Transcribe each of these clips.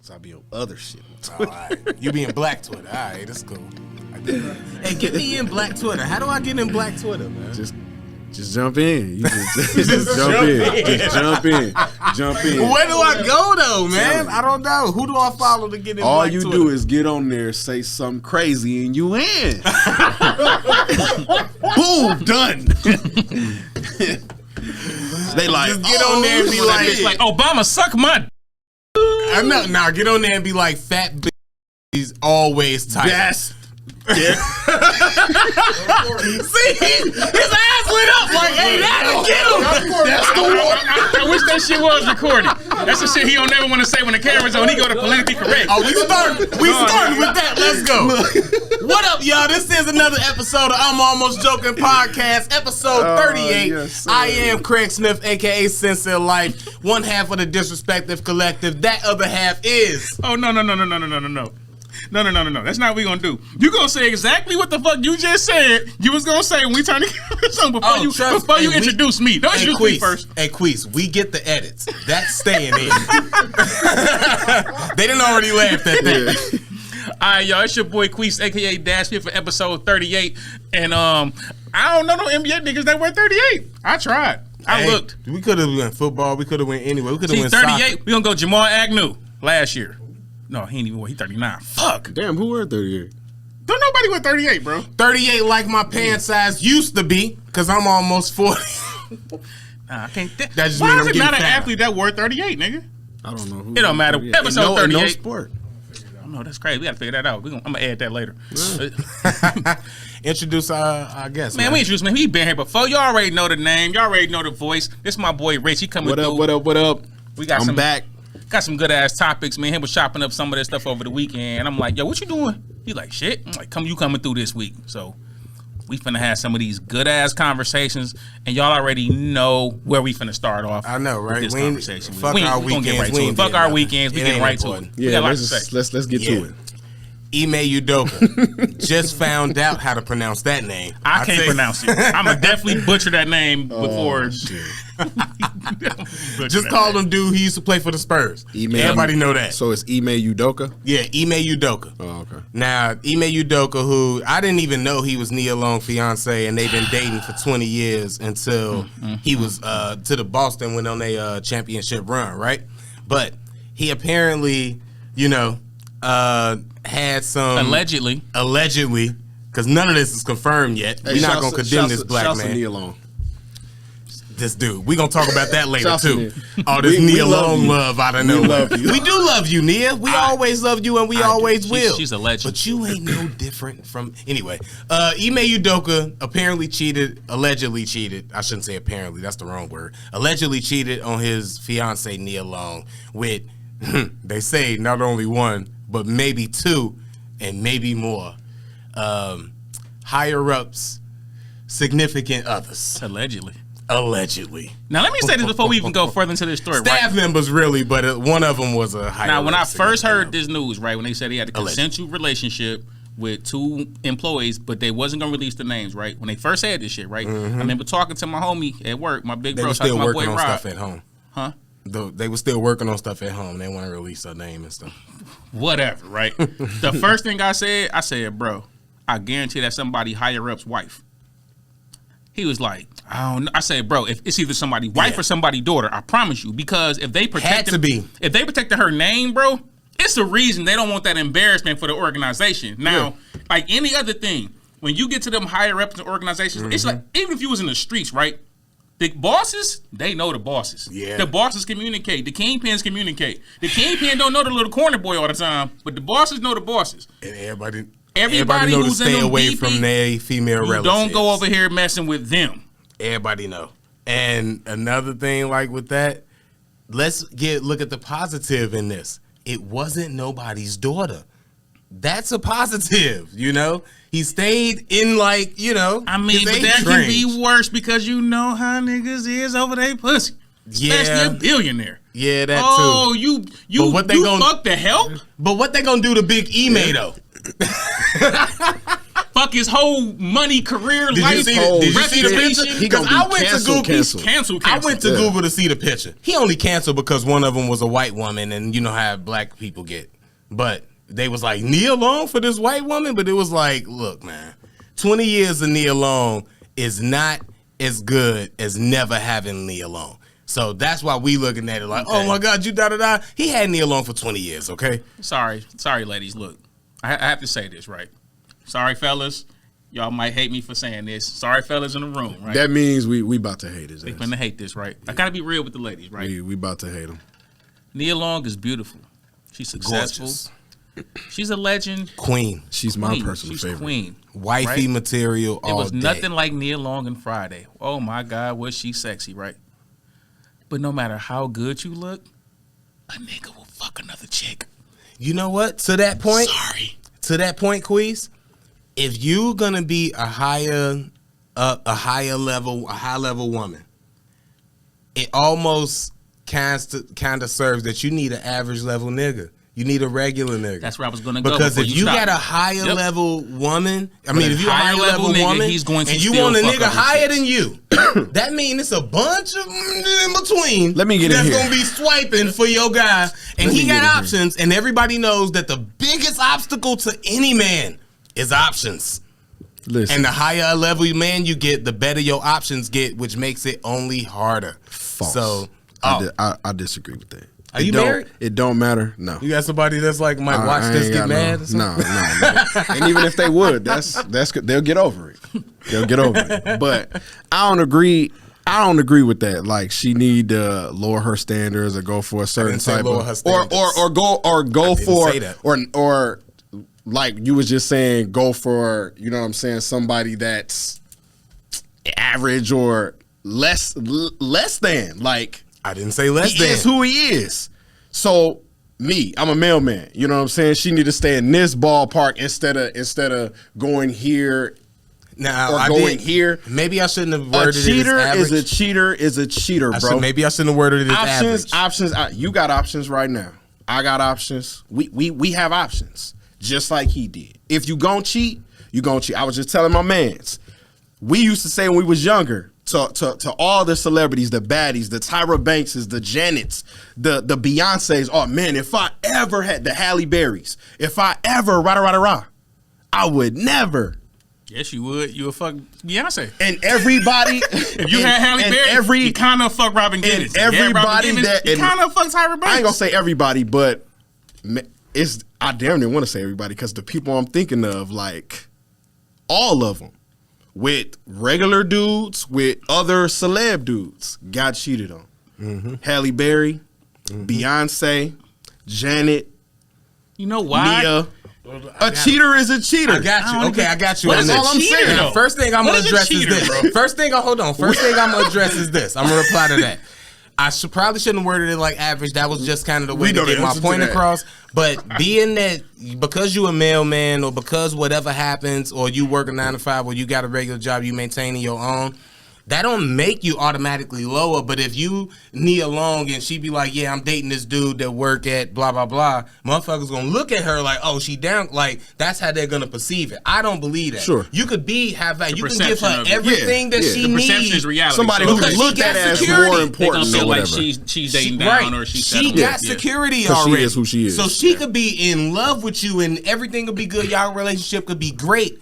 So I be on other shit. All right. You be in Black Twitter. All right, that's cool. Hey, get me in Black Twitter. How do I get in Black Twitter, man? Just jump in. You just jump in. Just jump in. Jump in. Where do I go though, man? I don't know. Who do I follow to get in? All Black you Twitter? do is get on there, say something crazy, and you in. Boom, done. They like just get on there and be like Obama suck my. I know. Now get on there and be like, fat bitches always tight. That's See, his eyes lit up like, hey, that'll get him. that's the one. I wish that shit was recorded. That's the shit he don't never want to say when the camera's on. He go to politically correct. Oh, we starting with that. Let's go. What up, y'all? This is another episode of I'm Almost Joking Podcast, episode 38. Yes, I am Craig Smith, aka Sincere Life, one half of the Disrespective Collective. That other half is. Oh, no. No. That's not what we gonna do. You gonna say exactly what the fuck you just said you was gonna say when we turn the cameras on before you introduce me. Don't introduce me first. Hey, Queese, we get the edits. That's staying in. They didn't already laugh at that. All right, y'all. It's your boy Queese, aka Dash, here for episode 38. And I don't know no NBA niggas that wear 38. I tried. I looked. We could have went football. We could have went anywhere. We could have went 38. soccer. We gonna go Jamal Agnew last year. No, he ain't even. He 39. Fuck. Damn, who were 38? Don't nobody wear 38, bro. 38 like my pant size used to be, because I'm almost 40. Nah, I can't. That just Why mean is I'm it not getting an fatter. athlete that wore 38, nigga? I don't know who. It don't matter. Episode in no 38. sport. Oh, no, that's crazy. We gotta figure that out. I'm gonna add that later. Introduce our guest, Man, we introduced him. He been here before. You already know the name. You already know the voice. This is my boy Rich. He coming through. What up? We got I'm back. Got some good ass topics. Me and him was chopping up some of this stuff over the weekend. I'm like, yo, what you doing? He like, shit. I'm like, you coming through this week. So we finna have some of these good ass conversations, and y'all already know where we finna start off. I know, right? This conversation. Fuck our weekends. Fuck our weekends. We get right to it. Yeah, we got a lot to say. Let's get to it. Ime Udoka just found out how to pronounce that name. I can't pronounce it. I'ma definitely butcher that name before. Just call him dude. He used to play for the Spurs. Everybody know that. So it's Ime Udoka? Yeah, Ime Udoka. Oh, okay. Now, Ime Udoka, who I didn't even know he was Nia Long's fiance, and they've been dating for 20 years until he was to the Boston went on a championship run, right? But he apparently, had some allegedly, because none of this is confirmed yet. We're not gonna condemn this black man. Nia Long. This dude, we gonna talk about that later Shouts too. to All this Nia Long love out of nowhere. love you. We do love you, Nia. We always love you, and we always will. She's a legend, but you ain't no different from anyway. Ime Udoka allegedly cheated. I shouldn't say apparently. That's the wrong word. Allegedly cheated on his fiance Nia Long with they say not only one, but maybe two, and maybe more higher ups, significant others. Allegedly. Now, let me say this before we even go further into this story. Staff members, really, but one of them was a higher. Now, when I first heard this news, right, when they said he had a consensual relationship with two employees, but they wasn't gonna release the names, right? When they first said this shit, right? I remember talking to my homie at work, my big bro, they were still my working boy on Rob. stuff at home. Huh? They were still working on stuff at home. They want to release her name and stuff. Whatever, right? The first thing I said, bro, I guarantee that's somebody higher up's wife. He was like, I don't know. I said, bro, if it's either somebody's wife or somebody's daughter, I promise you, because if they protected her name, bro, it's the reason they don't want that embarrassment for the organization. Now, like any other thing, when you get to them higher ups in organizations, it's like even if you was in the streets, right? The bosses, they know the bosses. Yeah. The bosses communicate. The kingpins communicate. The kingpin don't know the little corner boy all the time, but the bosses know the bosses. And everybody know to stay away from their female relatives. Don't go over here messing with them. Everybody know. And another thing, like with that, let's look at the positive in this. It wasn't nobody's daughter. That's a positive, He stayed in I mean, but that can be worse because you know how niggas is over their pussy. Especially a billionaire. Yeah, that too. Oh, you fuck the help? But what they gonna do to Big Ime though? fuck his whole money, career, Did life, you see the reputation. picture? He gonna be I went to Google. Cancel. I went to Google to see the picture. He only canceled because one of them was a white woman, and you know how black people get. But they was like, Nia Long for this white woman? But it was like, look, man, 20 years of Nia Long is not as good as never having Nia Long. So that's why we looking at it like, oh my God, you da-da-da. He had Nia Long for 20 years, okay? Sorry, ladies. Look, I have to say this, right? Sorry, fellas. Y'all might hate me for saying this. Sorry, fellas in the room, right? That means we about to hate his They ass. finna hate this, right? I gotta be real with the ladies, right? We about to hate him. Nia Long is beautiful. She's successful. Gorgeous. She's a legend. Queen. She's my Queen. personal She's favorite. queen. Wifey Right? material all There was day. nothing like Nia Long and Friday. Oh my God, was she sexy, right? But no matter how good you look, a nigga will fuck another chick. You know what? To that point, Sorry. Queez, if you're gonna be a high level woman, it almost kind of serves that you need an average level nigga. You need a regular nigga. That's where I was gonna go. Because if you got a stop. higher Yep. level woman, if you're a higher level nigga, woman, he's going to and you still want a fuck nigga other higher chicks. than you, that means it's a bunch of in between. Let me get in that's here. gonna be swiping for your guy, and Let me he get in got here. options, and everybody knows that the biggest obstacle to any man is options. Listen, And the higher level man you get, the better your options get, which makes it only harder. false. So, I disagree with that. Are you don't, married? It don't matter. No. you got somebody that's like might watch I this, ain't get got mad? Or something? No. And even if they would, that's good. They'll get over it. They'll get over it. But I don't agree with that. Like she need to lower her standards or go for a certain didn't say type lower of her standards. or go didn't for say that. or like you was just saying, go for, you know what I'm saying, somebody that's average or less than, like I didn't say less he than. is who he is. So I'm a mailman. You know what I'm saying? She need to stay in this ballpark instead of going here Now, or going here. Maybe I shouldn't have A worded cheater it as average. is a cheater, bro. Maybe I shouldn't have worded it as Options. You got options right now. I got options. We have options, just like he did. If you gon' cheat, you gon' cheat. I was just telling my mans. We used to say when we was younger to all the celebrities, the baddies, the Tyra Bankses, the Janets, the Beyoncés. Oh man, if I ever had the Halle Berrys, if I ever rah, I would never. Yes, you would. You would fuck Beyonce. And everybody, If you had Halle Berry, you kind of fuck Robin Givens. and everybody that- you kind of fuck Tyra Banks. I ain't gonna say everybody, but I damn near want to say everybody because the people I'm thinking of, like all of them, with regular dudes, with other celeb dudes, got cheated on. Mm-hmm. Halle Berry, Beyonce, Janet, You know why? Nia. A cheater is a cheater. I got you. Okay, I got you What on is this. all I'm saying, Now, though? first thing I'm What going to is a address cheater, is this. bro? First thing I'm going to address is this. I'm going to reply to that. I probably shouldn't have worded it like average. That was just kind of the way We to know get the my answer to point that. across. But being that because you a mailman or because whatever happens or you work a 9 to 5 or you got a regular job, you maintaining your own, that don't make you automatically lower. But if you Nia Long and she be like, yeah, I'm dating this dude that work at blah, blah, blah, motherfuckers gonna look at her like, oh, she down. Like, that's how they're gonna perceive it. I don't believe that. Sure. You could have that. You can give perception her of it. everything that Yeah. she The perception needs. is reality. Somebody So who because can she look got at as security. more they gonna important feel or like whatever. she's dating down or she's she settled. got Yeah. security 'Cause she already. is who she is. So she could be in love with you and everything could be good. Y'all relationship could be great.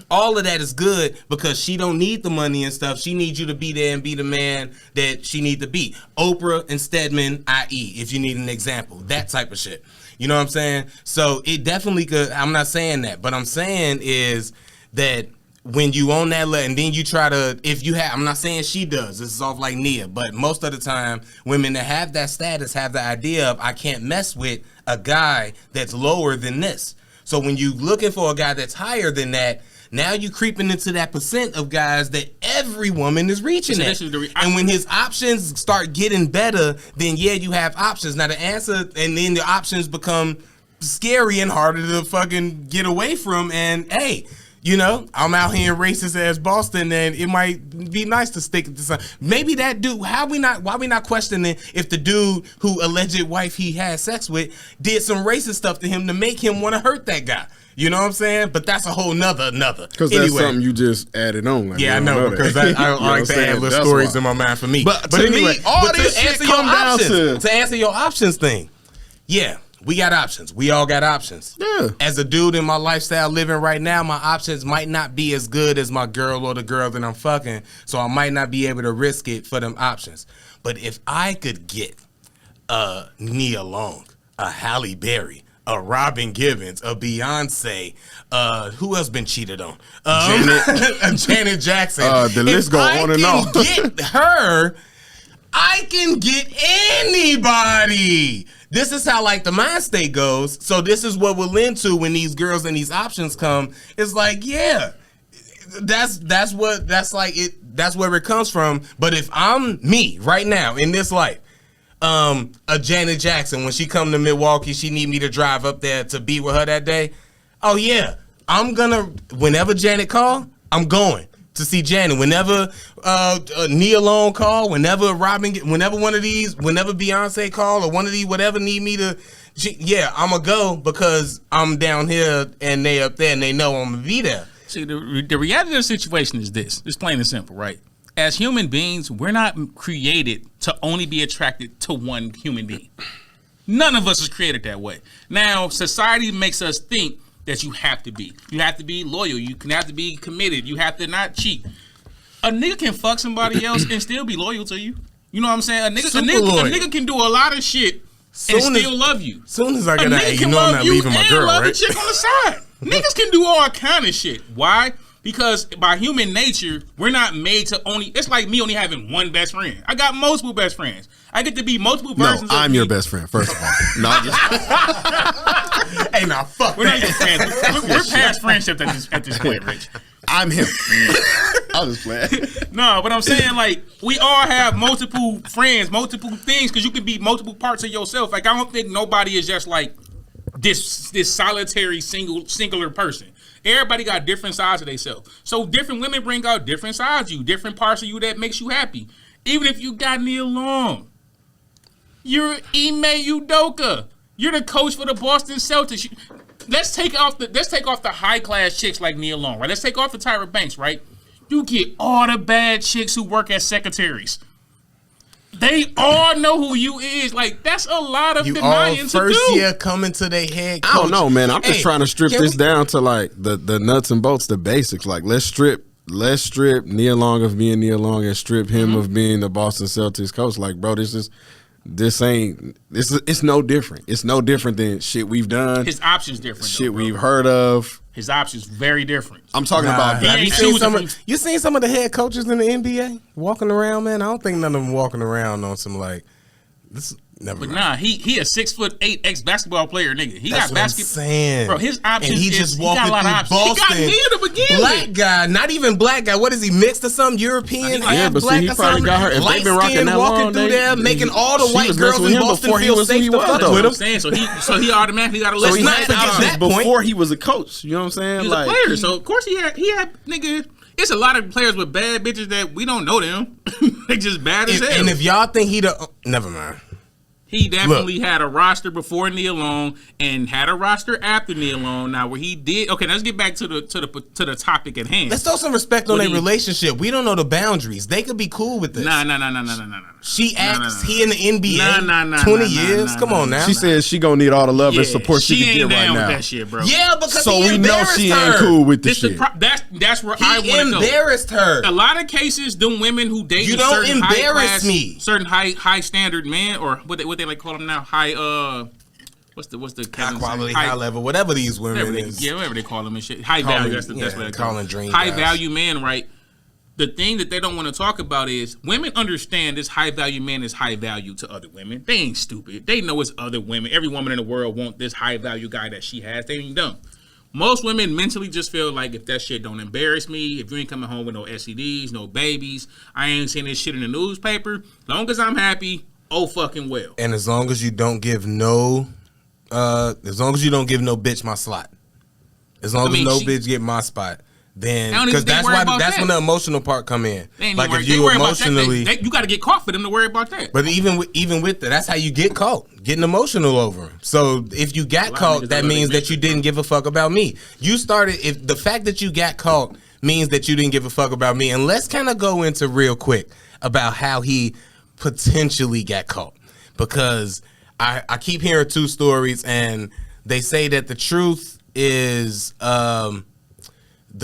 All of that is good because she don't need the money and stuff. She needs you to be there and be the man that she need to be. Oprah and Stedman, i.e., if you need an example, that type of shit. You know what I'm saying? So it definitely could. I'm not saying that, but I'm saying is that when you on that level and then you try to, if you have, I'm not saying she does. This is off like Nia, but most of the time, women that have that status have the idea of I can't mess with a guy that's lower than this. So when you looking for a guy that's higher than that, now you creeping into that percent of guys that every woman is reaching So at. this is And when his options start getting better, then yeah, you have options. Now the answer, and then the options become scary and harder to fucking get away from. And hey, You know, I'm out here in racist ass Boston, and it might be nice to stick it to some. Maybe that dude. Why we not questioning if the dude who alleged wife he had sex with did some racist stuff to him to make him want to hurt that guy? You know what I'm saying? But that's a whole nother. Because that's something you just added on. Like, yeah, I know, because I like to add little stories in my mind for me. But anyway, me, all this shit come down to answer your options thing. Yeah. We got options. We all got options. Yeah. As a dude in my lifestyle living right now, my options might not be as good as my girl or the girl that I'm fucking, so I might not be able to risk it for them options. But if I could get a Nia Long, a Halle Berry, a Robin Givens, a Beyonce, who else been cheated on? Janet Jackson. The list go on and on. Get her, I can get anybody. This is how like the mind state goes. So this is what we'll into when these girls and these options come. It's like, yeah, that's where it comes from. But if I'm me right now in this life, a Janet Jackson, when she come to Milwaukee, she need me to drive up there to be with her that day. Oh yeah, I'm gonna, whenever Janet call, I'm going to see Janet. Whenever Nia Long call, whenever Robin, whenever Beyonce call, or one of these whatever need me to, yeah, I'm gonna go because I'm down here and they up there and they know I'm gonna be there. See, the reality of the situation is this. It's plain and simple, right? As human beings, we're not created to only be attracted to one human being. None of us is created that way. Now, society makes us think that you have to be. You have to be loyal. You can have to be committed. You have to not cheat. A nigga can fuck somebody else and still be loyal to you. You know what I'm saying? A nigga can do a lot of shit and still love you. Soon as I get out, you know I'm not leaving my girl, love right? The chick on the side. Niggas can do all kind of shit. Why? Because by human nature, we're not made to only. It's like me only having one best friend. I got multiple best friends. I get to be multiple versions of me. I'm your best friend, first of all. No, just hey, now fuck. We're not even friends. We're past friendship at this point, Rich. I'm him. I was just playing. No, but I'm saying, like, we all have multiple friends, multiple things, because you can be multiple parts of yourself. Like, I don't think nobody is just like this solitary singular person. Everybody got different sides of themselves. So different women bring out different sides of you, different parts of you that makes you happy. Even if you got Nia Long, you're Ime Udoka. You're the coach for the Boston Celtics. Let's take off the high class chicks like Nia Long, right? Let's take off the Tyra Banks, right? You get all the bad chicks who work as secretaries. They all know who you is. Like, that's a lot of denying to do. First year coming to their head coach. I don't know, man. I'm just trying to strip this down to like the nuts and bolts, the basics. Like, let's strip Nia Long of being Nia Long and strip him of being the Boston Celtics coach. Like, bro, it's no different. It's no different than shit we've done. His options different. Shit we've heard of. His options very different. I'm talking about. Have you seen some of the head coaches in the NBA walking around, man? I don't think none of them walking around on some like this. Never mind. Nah, he a 6'8" ex-basketball player, nigga. He That's got basketball. Saying. Bro, his options and he just walking through Boston. He got me to begin black with. guy, not even black guy. What is he, mixed or something? European, yeah, but black see, he or probably something? got her. If they've been rocking that walking long, through there, making all the white girls in Boston feel safe to fuck with him. So he automatically got a list. So he had that before point. he was a coach. You know what I'm saying? He was a player, so of course he had nigga. It's a lot of players with bad bitches that we don't know them. They just bad as hell. And if y'all think never mind. He definitely had a roster before Nia Long and had a roster after Nia Long. Now, where he did, okay, let's get back to the topic at hand. Let's throw some respect on their relationship. We don't know the boundaries. They could be cool with this. Nah. She acts. He in the NBA. 20 years. Come on now. She says she gonna need all the love and support she can get right now. She ain't down with that shit, bro. Yeah, because so we know she ain't cool with the shit. That's where I want to go. He embarrassed her. A lot of cases, them women who date you don't embarrass me. Certain high standard men, or what they like call them now, high what's the high quality, high level, whatever these women whatever they call them and shit. High value. That's what they call them. High value man, right? The thing that they don't want to talk about is women understand this high value man is high value to other women. They ain't stupid. They know it's other women. Every woman in the world want this high value guy that she has. They ain't dumb. Most women mentally just feel like if that shit don't embarrass me, if you ain't coming home with no STDs, no babies, I ain't seen this shit in the newspaper. Long as I'm happy, oh fucking well. And as long as you don't give no bitch my slot. As long as no bitch get my spot. then because that's when the emotional part come in. Like if you emotionally, you got to get caught for them to worry about that. But even with that, that's how you get caught, getting emotional over them. So if you got caught, that means that you didn't give a fuck about me. You started. If the fact that you got caught means that you didn't give a fuck about me, and let's kind of go into real quick about how he potentially got caught, because I keep hearing two stories, and they say that the truth is the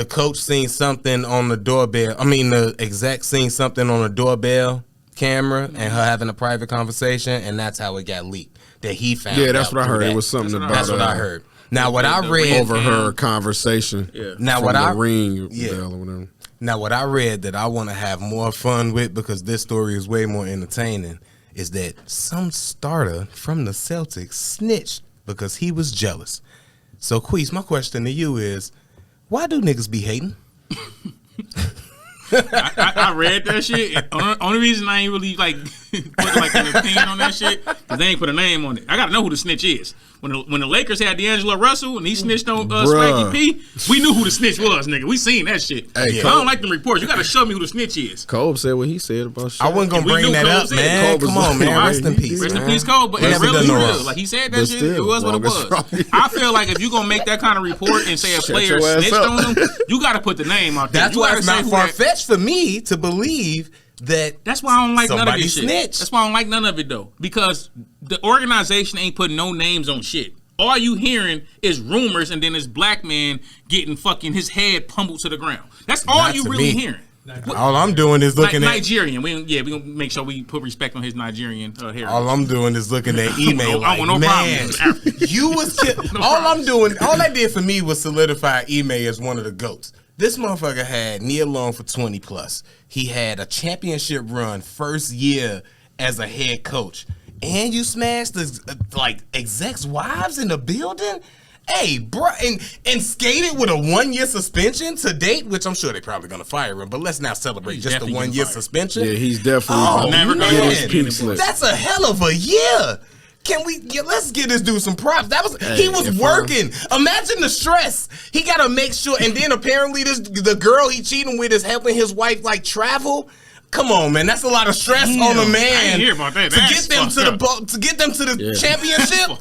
coach seen something on the doorbell. I mean, the exec seen something on the doorbell camera and her having a private conversation, and that's how it got leaked. That he found. Yeah, that's out what I heard. that. It was something about. That's what I heard. Now, what I read over her conversation. Yeah. Now, what I ring bell or whatever. Now, what I read that I want to have more fun with, because this story is way more entertaining, is that some starter from the Celtics snitched because he was jealous. So, Queese, my question to you is, why do niggas be hating? I read that shit. Only reason I ain't really put an opinion on that shit, because they ain't put a name on it. I gotta know who the snitch is. When the Lakers had D'Angelo Russell and he snitched on Spanky P, we knew who the snitch was, nigga. We seen that shit. Hey, I don't like them reports. You gotta show me who the snitch is. Cole said what he said about shit. I wasn't gonna bring that up, man. Come on, man. Rest in peace. Rest in peace, Cole. But it's really real. Like he said that shit. It was what it was. I feel like if you gonna make that kind of report and say a player snitched on them, you gotta put the name out there. That's why it's not far fetched for me to believe that. That's why I don't like none of this shit. Snitched. That's why I don't like none of it though, because the organization ain't putting no names on shit. All you hearing is rumors, and then this black man getting fucking his head pummeled to the ground. That's all you really hearing. All I'm doing is looking at Nigerian. We gonna make sure we put respect on his Nigerian heritage. All I'm doing is looking at email. I want no man, problem. You was all I did for me was solidify Ime as one of the GOATs. This motherfucker had knee alone for 20 plus. He had a championship run first year as a head coach. And you smashed the execs' wives in the building? Hey, bro, and skated with a 1-year suspension to date, which I'm sure they're probably gonna fire him, but let's not celebrate just the 1-year suspension. Yeah, he's definitely never gonna get get his pink slip. That's a hell of a year. Let's give this dude some props. He was working. Imagine the stress. He gotta make sure, and then apparently the girl he cheating with is helping his wife travel. Come on, man. That's a lot of stress on a man. I didn't hear about that. To get them to the championship.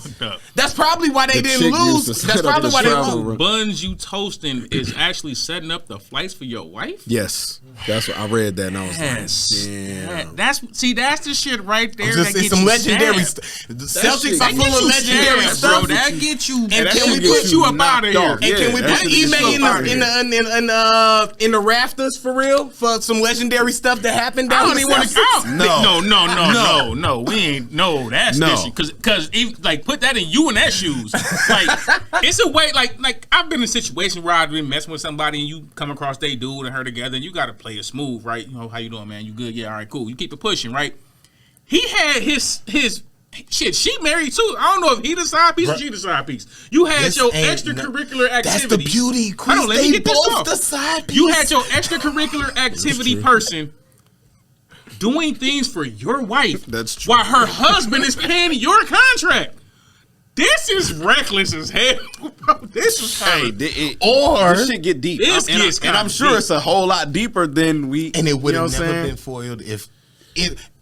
That's probably why they didn't lose. That's probably why they lose. Buns you toasting is actually setting up the flights for your wife? Yes. That's what I read that and I was like, damn. That's the shit right there. That gets some legendary stuff. The Celtics are full of legendary stuff. Bro, that get you. And can we put you up out of here? And can we put Ime in the rafters for real for some legendary stuff that happened down I don't even want to go. No. We ain't. No, that's fishy. Because put that in you and that shoes. It's a way. Like I've been in a situation where I've been messing with somebody and you come across they dude and her together and you got to play it smooth, right? You know, how you doing, man? You good? Yeah, all right, cool. You keep it pushing, right? He had his shit. She married too. I don't know if he the side piece or she the side piece. You had your extracurricular activities. That's the beauty, Chris. They both the side piece. You had your extracurricular activity person doing things for your wife. That's true. While her husband is paying your contract. This is reckless as hell, bro. This is this shit get deep. And I'm sure it's a whole lot deeper than we. And it would have never been foiled if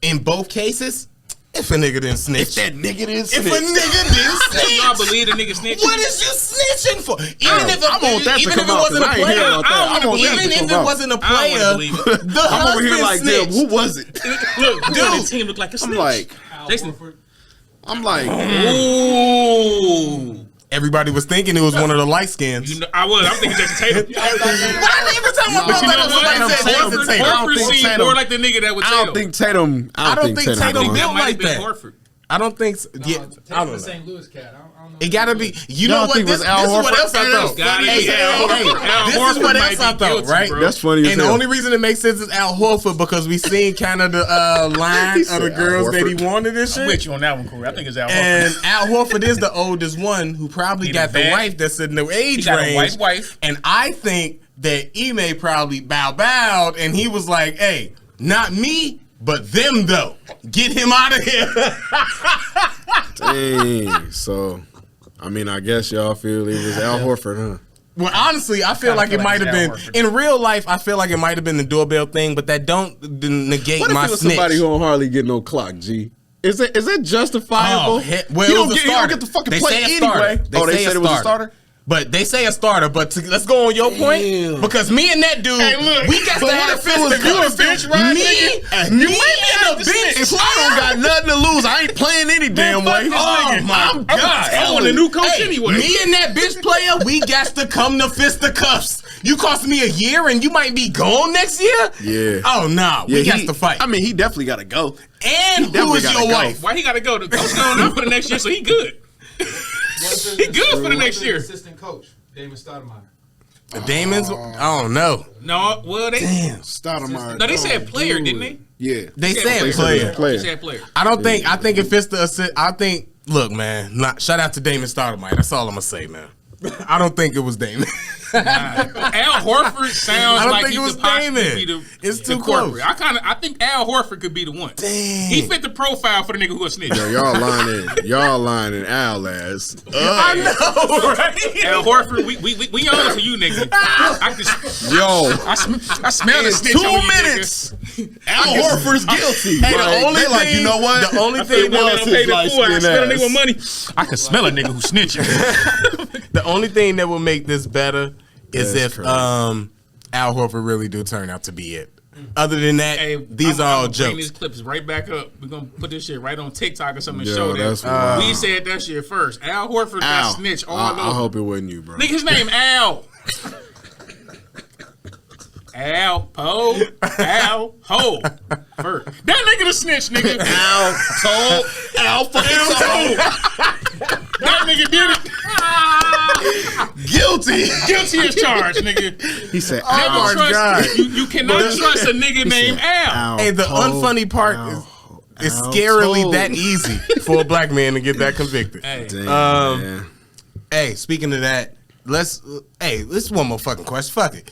in both cases, if a nigga didn't snitch. If that nigga didn't snitch. If a nigga didn't snitch. Y'all believe the nigga snitching? What is you snitching for? Even if it wasn't a player, the I'm over here like, damn, who was it? Look, dude, the team looked like a snitch. I'm like, ooh. Everybody was thinking it was one of the light skins. I'm thinking Jason Tatum. Why every time Horford seemed more like the nigga that would tell. I don't think Tatum built like that. I don't think so. I don't know. St. Louis cat. I don't know. It gotta be. You know what? This is what else I thought. This is what else I thought, right? That's funny. And the only reason it makes sense is Al Horford because we seen kind of the line of the girls that he wanted and shit. I'm with you on that one, Corey. I think it's Al Horford. And Al Horford is the oldest one who probably got the wife that's in the age range. He got a white wife. And I think that Ime probably bowed and he was like, "Hey, not me." But them though, get him out of here. Dang. So, I mean, I guess y'all feel it was Al Horford, huh? Well, honestly, I feel like it might have been in real life. I feel like it might have been the doorbell thing, but that don't negate What if my it was snitch. somebody who don't hardly get no clock, G? Is that justifiable? Well, he it don't was a get, he don't starter. get to fucking They play say a starter. anyway. They said it was a starter? But they say a starter. But let's go on your point. Because me and that dude, we got to have fisticuffs. Me and the bench. If I don't got nothing to lose, I ain't playing any damn way. Oh my God! I want a new coach anyway. Me and that bitch player, we got to come to fisticuffs. You cost me a year and you might be gone next year. Yeah. Oh no, we got to fight. I mean, he definitely got to go. And who is your wife? Why he got to go? The coach going up for the next year, so he good. He good for the next year. Assistant coach, Damon Stoudemire. Damon's? I don't know. No, well they Stoudemire. no, they said player, didn't they? Yeah. They said They player. They said player. I don't think. I think if it's the assist, I think. Look, man. Shout out to Damon Stoudemire. That's all I'm gonna say, man. I don't think it was Damon. Al Horford sounds I don't like think he it was could possibly Damon. be the. It's the too corporate. close. I think Al Horford could be the one. Damn. He fit the profile for the nigga who a snitch. Yo, y'all lying Al ass. I know, right? Al Horford, we on to you, nigga. I smell the snitch 2 on you, minutes. Al Horford's guilty. Hey, Right. the only They thing, like, you know what? The only I thing feel that bad. Nigga pay the light poor, I skin smell a nigga ass. with money. I can smell a nigga who snitching. the only thing that will make this better is That's if crazy. Al Horford really do turn out to be it. Other than that, these are all Bring jokes. these clips right back up. We're gonna put this shit right on TikTok or something and Yo, show that's that. wild. We said that shit first. Al Horford got Al. snitch all I over. hope it wasn't you, bro. Nigga, his name Al. Al Po. Al Ho. First. That nigga the snitch, nigga. Al told. Al fucking told. That nigga did it. Guilty as charged, nigga. He said, Never Al. trust. You cannot trust a nigga named Al. Hey, the unfunny part is scarily told. that easy for a black man to get that convicted. Hey. Damn, man. Hey, speaking of that, let's one more fucking question. Fuck it.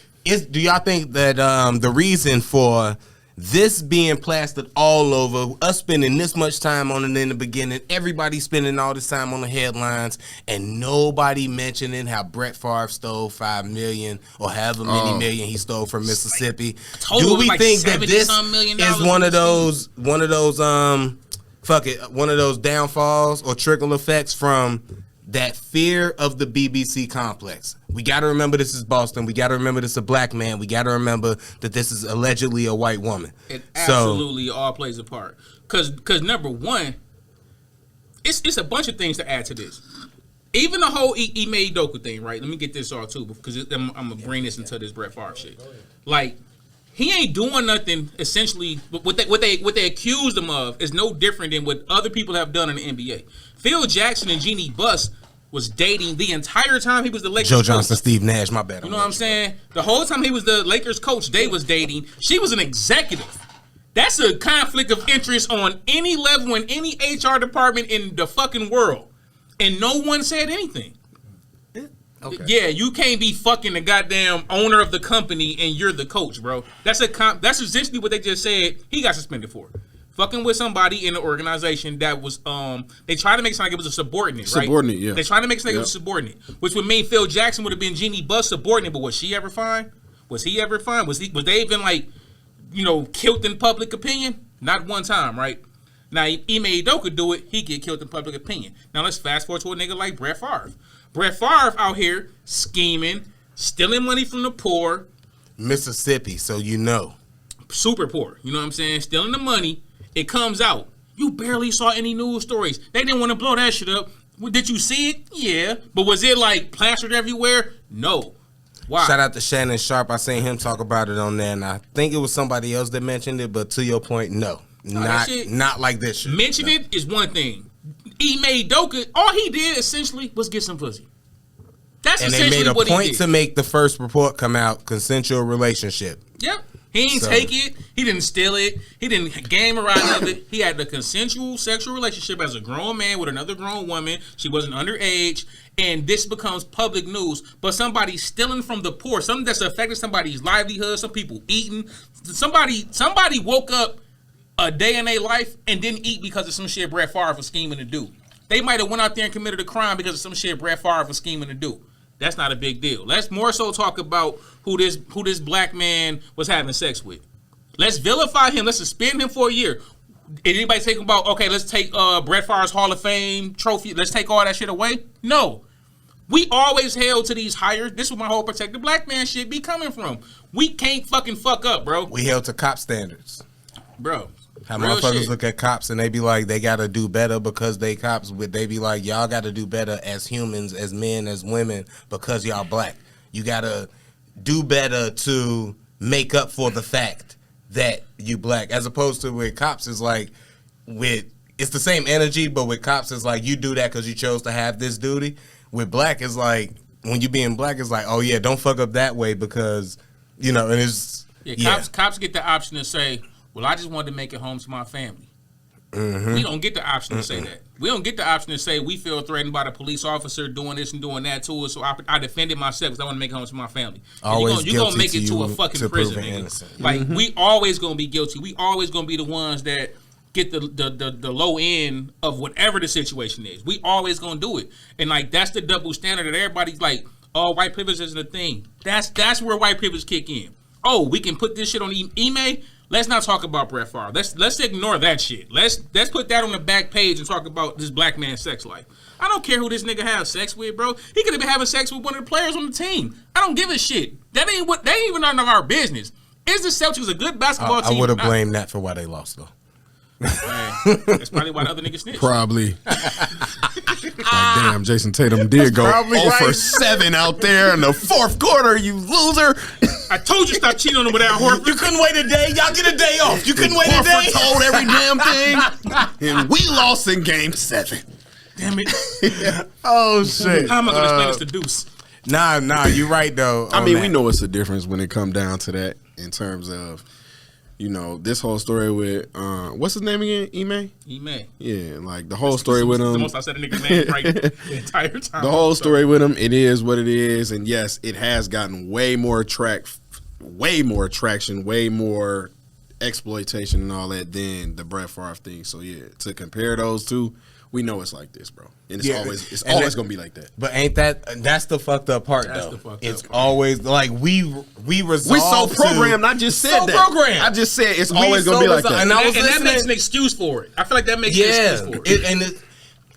Do y'all think that the reason for this being plastered all over, us spending this much time on it in the beginning, everybody spending all this time on the headlines, and nobody mentioning how Brett Favre stole $5 million or however many million he stole from Mississippi? total Do we like think that this $70-some million is one of those downfalls or trickle effects from that fear of the BBC complex? We got to remember this is Boston. We got to remember this is a black man. We got to remember that this is allegedly a white woman. It absolutely all plays a part. Cause number one, it's a bunch of things to add to this. Even the whole Ime Udoka thing, right? Let me get this all too, because I'm gonna bring this into this Brett Favre shit. Like, he ain't doing nothing. Essentially, what they accused him of is no different than what other people have done in the NBA. Phil Jackson and Jeannie Buss was dating the entire time he was the Lakers Joe coach. Johnson, Steve Nash, my bad. You know what I'm saying? The whole time he was the Lakers coach, they was dating. She was an executive. That's a conflict of interest on any level in any HR department in the fucking world. And no one said anything. Okay. Yeah, you can't be fucking the goddamn owner of the company and you're the coach, bro. That's essentially what they just said he got suspended for. Fucking with somebody in the organization that was they tried to make it sound like it was a subordinate, right? Subordinate, yeah. They tried to make it sound like it was subordinate, which would mean Phil Jackson would have been Jeannie Buss subordinate, but was she ever fine? Was he ever fine? Was they even like, killed in public opinion? Not one time, right? Now Ime Udoka do it, he get killed in public opinion. Now let's fast forward to a nigga like Brett Favre. Brett Favre out here scheming, stealing money from the poor. Mississippi, so Super poor, you know what I'm saying? Stealing the money. It comes out. You barely saw any news stories. They didn't want to blow that shit up. Well, did you see it? Yeah. But was it like plastered everywhere? No. Why? Shout out to Shannon Sharp. I seen him talk about it on there, and I think it was somebody else that mentioned it. But to your point, no, not like this shit. Mention it is one thing. Ime Udoka, all he did essentially was get some pussy. That's and essentially they made a what point he did. to make the first report come out consensual relationship. Yep. He didn't take it. He didn't steal it. He didn't game around with it. He had the consensual sexual relationship as a grown man with another grown woman. She wasn't underage. And this becomes public news. But somebody stealing from the poor, something that's affecting somebody's livelihood, some people eating. Somebody woke up a day in their life and didn't eat because of some shit Brett Favre was scheming to do. They might have went out there and committed a crime because of some shit Brett Favre was scheming to do. That's not a big deal. Let's more so talk about who this black man was having sex with. Let's vilify him. Let's suspend him for a year. Did anybody take about, okay, let's take Brett Favre's Hall of Fame trophy. Let's take all that shit away? No. We always held to these higher. This is where my whole protect the black man shit be coming from. We can't fucking fuck up, bro. We held to cop standards. Bro. How real motherfuckers shit. look at cops and they be like, they gotta do better because they cops. But they be like, y'all gotta do better as humans, as men, as women, because y'all black. You gotta do better to make up for the fact that you black. As opposed to with cops is like, it's the same energy, but with cops it's like, you do that because you chose to have this duty. With black it's like, when you being black it's like, oh yeah, don't fuck up that way because, you know, and it's Cops get the option to say, well, I just wanted to make it home to my family. Mm-hmm. We don't get the option to say that. We don't get the option to say we feel threatened by the police officer doing this and doing that to us, so I defended myself because I want to make it home to my family. Always you're gonna make guilty it to a fucking prison, nigga. Like, we always gonna be guilty. We always gonna be the ones that get the low end of whatever the situation is. We always gonna do it. And like, that's the double standard that everybody's like, oh, white privilege isn't a thing. That's where white privilege kick in. Oh, we can put this shit on Ime. Let's not talk about Brett Favre. Let's ignore that shit. Let's put that on the back page and talk about this black man's sex life. I don't care who this nigga has sex with, bro. He could have been having sex with one of the players on the team. I don't give a shit. That ain't even none of our business. Is the Celtics a good basketball team? I would have blamed that for why they lost though. That's probably why the other niggas snitched. Probably. Like, damn, Jason Tatum did go 0 for 7 out there in the fourth quarter, you loser. I told you stop cheating on him without Horford. You couldn't wait a day. Y'all get a day off. You couldn't wait a day. Horford told every damn thing, and we lost in game 7. Damn it. Oh, shit. How am I going to explain this to Deuce? Nah, you right, though. I mean, we know it's a difference when it come down to that in terms of, you know, this whole story with, what's his name again? Ime? Ime. Yeah, like the whole story with him. The most I said a nigga's name right the entire time. The whole story with him, it is what it is. And yes, it has gotten way more traction, way more exploitation and all that than the Brett Favre thing. So yeah, to compare those two, we know it's like this, bro. And it's always gonna be like that. But ain't that's the fucked up part, That's though. the fucked It's up part. always like we resolve. We so programmed. I just said that. Programmed. I just said it's always gonna be like that. And I was And that makes an listening. excuse for it. I feel like that makes an excuse for it. And it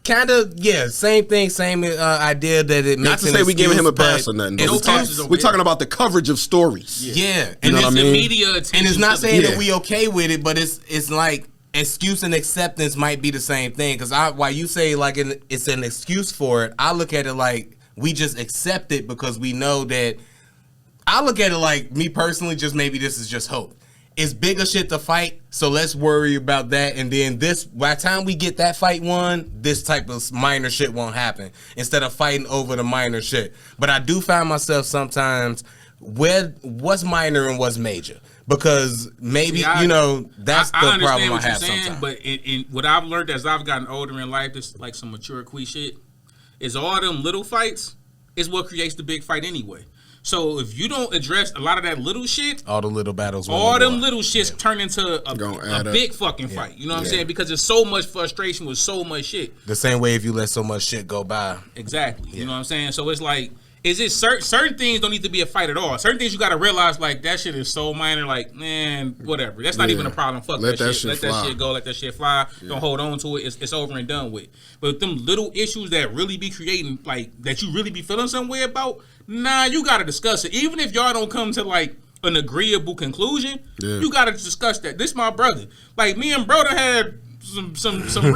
kind of same thing, same idea that it makes. Not to say we giving him a pass or nothing. No But passes over we're here. talking about the coverage of stories. Yeah, You know what I It's the mean? media attention. and it's not to the- saying Yeah. that we okay with it, but it's like excuse and acceptance might be the same thing. Because while you say like it's an excuse for it, I look at it like we just accept it because we know that. I look at it like, me personally, just maybe this is just hope. It's bigger shit to fight, so let's worry about that. And then by the time we get that fight won, this type of minor shit won't happen. Instead of fighting over the minor shit. But I do find myself sometimes what's minor and what's major. Because maybe, that's the problem I have sometimes. But in what I've learned as I've gotten older in life, this like some mature queer shit, is all them little fights is what creates the big fight anyway. So if you don't address a lot of that little shit, all the little battles, all them little shits turn into a big fucking fight. You know what I'm saying? Because there's so much frustration with so much shit. The same way if you let so much shit go by. Exactly. You know what I'm saying? So it's like, is it certain things don't need to be a fight at all. Certain things you got to realize, like, that shit is so minor, like, man, whatever. That's not even a problem. Fuck Let that shit. Let fly. that shit go. Let that shit fly. Don't hold on to it. It's over and done with. But them little issues that really be creating, like, that you really be feeling some way about, nah, you got to discuss it. Even if y'all don't come to, like, an agreeable conclusion, you got to discuss that. This my brother. Like, me and brother had some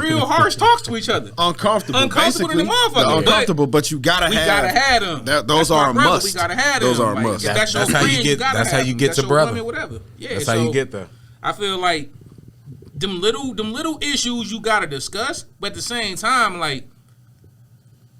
real harsh talks to each other. Uncomfortable than the motherfucker. Uncomfortable, but you gotta have them. Those are a must. We gotta have them. Those are a like, must. That's how you get. That's how you get to brother. Woman, whatever. Yeah, that's how you get there. I feel like them little issues you gotta discuss, but at the same time, like,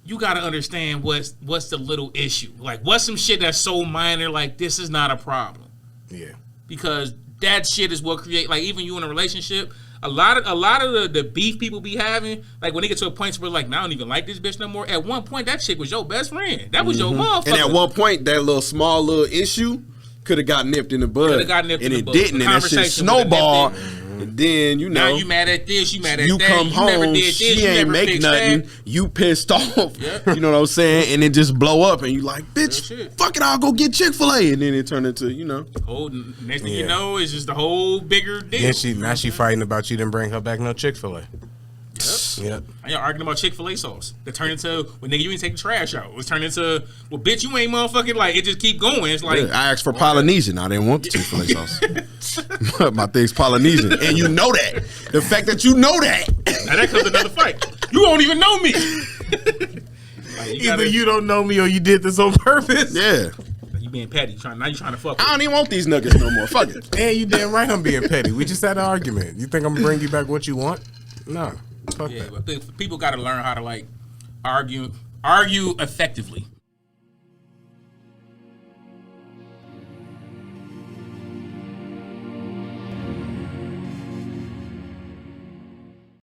you gotta understand what's the little issue. Like, what's some shit that's so minor, like, this is not a problem. Yeah. Because that shit is what create, like, even you in a relationship, a lot of the beef people be having, like, when they get to a point where, like, I don't even like this bitch no more. At one point, that chick was your best friend. That was your motherfucker. And at one point, that small little issue could have got nipped in the bud. And it didn't, and that shit snowballed. And then you know Now you mad at this, you mad at you that. come you home, never did this, she you ain't never make fixed nothing. that. You pissed off. Yep. You know what I'm saying? And it just blow up, and you like, Real bitch, shit. fuck it, I'll go get Chick-fil-A, and then it turned into, you know, Whole next thing Yeah. you know is just the whole bigger deal. Then now she fighting about you didn't bring her back no Chick-fil-A. Yep. I y'all arguing about Chick-fil-A sauce. That turned into, well, nigga, you ain't taking trash out. It was turned into, well, bitch, you ain't motherfucking, like, it just keep going. It's like, I asked for Polynesian. I didn't want the Chick-fil-A sauce. My thing's Polynesian, and you know that. The fact that you know that. now that comes another fight. You won't even know me. Like, Either you don't know me or you did this on purpose. Yeah. You being petty. Now you trying to fuck I with don't even want these nuggets no more. Fuck it. And you damn right I'm being petty. We just had an argument. You think I'm gonna bring you back what you want? No. Fuck Yeah, that. but people got to learn how to like argue effectively.